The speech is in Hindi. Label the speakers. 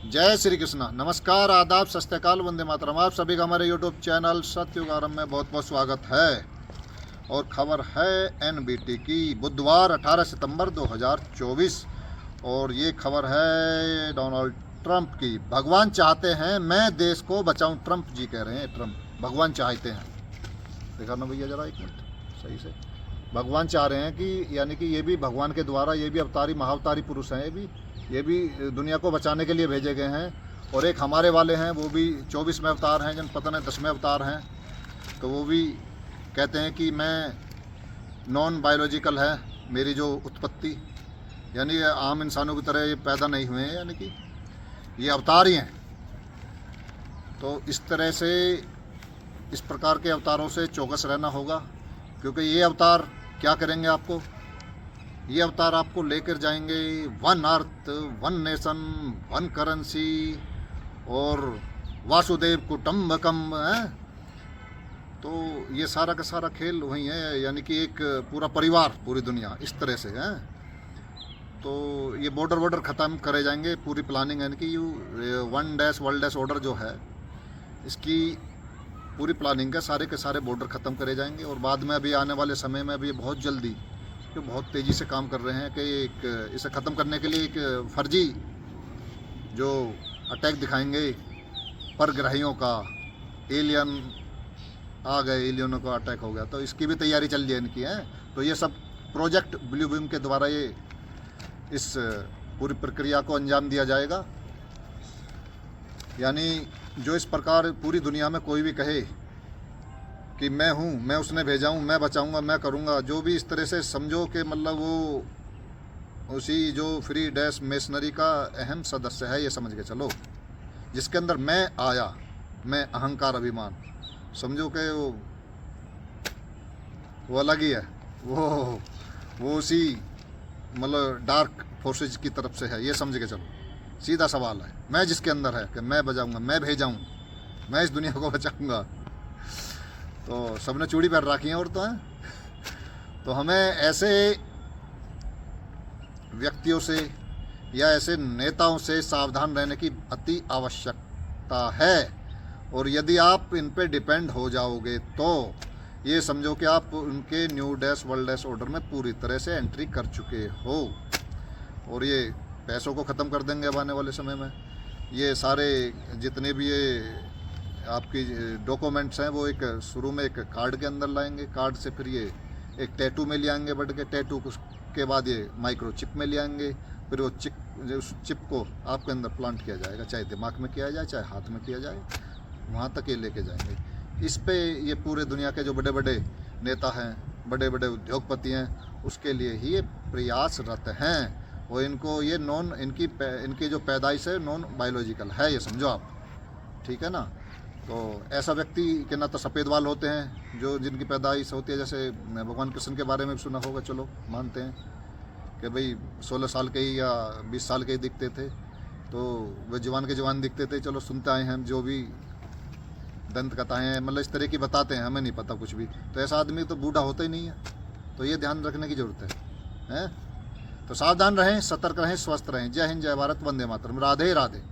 Speaker 1: जय श्री कृष्णा। नमस्कार, आदाब, सत श्री अकाल, वंदे मातरम। आप सभी का हमारे यूट्यूब चैनल सत्ययुग आरंभ में बहुत बहुत स्वागत है। और खबर है एनबीटी की, बुधवार 18 सितंबर 2024। और ये खबर है डोनाल्ड ट्रंप की। भगवान चाहते हैं मैं देश को बचाऊं, ट्रंप जी कह रहे हैं। ट्रंप भगवान चाहते हैं। देखा ना भैया, जरा एक मिनट सही से। भगवान चाह रहे हैं कि यानी कि ये भी भगवान के द्वारा, ये भी अवतारी महाअवतारी पुरुष हैं। ये भी दुनिया को बचाने के लिए भेजे गए हैं। और एक हमारे वाले हैं, वो भी 24वें अवतार हैं, जन पता नहीं 10वें अवतार हैं। तो वो भी कहते हैं कि मैं नॉन बायोलॉजिकल है मेरी जो उत्पत्ति, यानी आम इंसानों की तरह ये पैदा नहीं हुए हैं, यानी कि ये अवतार ही हैं। तो इस तरह से, इस प्रकार के अवतारों से चौकस रहना होगा, क्योंकि ये अवतार क्या करेंगे आपको, ये अवतार आपको लेकर जाएंगे one earth, one nation, one currency और वासुदेव कुटुंबकम है। तो ये सारा का सारा खेल वही है, यानी कि एक पूरा परिवार, पूरी दुनिया इस तरह से है। तो ये बॉर्डर ख़त्म करे जाएंगे, पूरी प्लानिंग, यानी कि one dash world dash order जो है, इसकी पूरी प्लानिंग है। सारे के सारे बॉर्डर ख़त्म करे जाएंगे। और बाद में अभी आने वाले समय में अभी बहुत जल्दी, जो बहुत तेज़ी से काम कर रहे हैं कि एक इसे ख़त्म करने के लिए एक फर्जी जो अटैक दिखाएंगे परग्रहियों का, एलियन आ गए, एलियनों का अटैक हो गया, तो इसकी भी तैयारी चल रही है इनकी है। तो ये सब प्रोजेक्ट ब्लू बीम के द्वारा ये इस पूरी प्रक्रिया को अंजाम दिया जाएगा। यानी जो इस प्रकार पूरी दुनिया में कोई भी कहे कि मैं हूँ, मैं उसने भेजा हूँ, मैं बचाऊँगा, मैं करूँगा, जो भी इस तरह से समझो कि मतलब वो उसी जो फ्री डैश मेशनरी का अहम सदस्य है, ये समझ के चलो। जिसके अंदर मैं आया, मैं अहंकार अभिमान, समझो कि वो अलग ही है। वो उसी मतलब डार्क फोर्सेज की तरफ से है, ये समझ के चलो। सीधा सवाल है, मैं जिसके अंदर है कि मैं बजाऊँगा, मैं भेजा हूँ, मैं इस दुनिया को बचाऊँगा। तो सबने चूड़ी पहन रखी है और तो हैं। तो हमें ऐसे व्यक्तियों से या ऐसे नेताओं से सावधान रहने की अति आवश्यकता है। और यदि आप इन पे डिपेंड हो जाओगे तो ये समझो कि आप उनके new dash world dash order में पूरी तरह से एंट्री कर चुके हो। और ये पैसों को ख़त्म कर देंगे अब आने वाले समय में। ये सारे जितने भी ये आपकी डॉक्यूमेंट्स हैं, वो एक शुरू में एक कार्ड के अंदर लाएंगे, कार्ड से फिर ये एक टैटू में ले आएंगे, बढ़ के टैटू के बाद ये माइक्रोचिप में ले आएंगे। फिर वो उस चिप को आपके अंदर प्लांट किया जाएगा, चाहे दिमाग में किया जाए, चाहे हाथ में किया जाए, वहाँ तक ये लेके जाएंगे। इस पे ये पूरे दुनिया के जो बड़े बड़े नेता हैं, बड़े बड़े उद्योगपति हैं, उसके लिए ही ये प्रयासरत हैं। और इनको ये इनकी जो पैदाइश है नॉन बायोलॉजिकल है, ये समझो आप, ठीक है ना। तो ऐसा व्यक्ति के ना तो सफ़ेद बाल होते हैं जो जिनकी पैदाइश होती है, जैसे भगवान कृष्ण के बारे में भी सुना होगा, चलो मानते हैं कि भाई 16 साल के ही या 20 साल के ही दिखते थे, तो वे जवान के जवान दिखते थे। चलो सुनते आए हैं, जो भी दंत कथाएँ हैं मतलब इस तरह की बताते हैं, हमें नहीं पता कुछ भी। तो ऐसा आदमी तो बूढ़ा होता ही नहीं है। तो ये ध्यान रखने की ज़रूरत है। तो सावधान रहें, सतर्क रहें, स्वस्थ रहें। जय हिंद, जय भारत, वंदे मातरम, राधे राधे।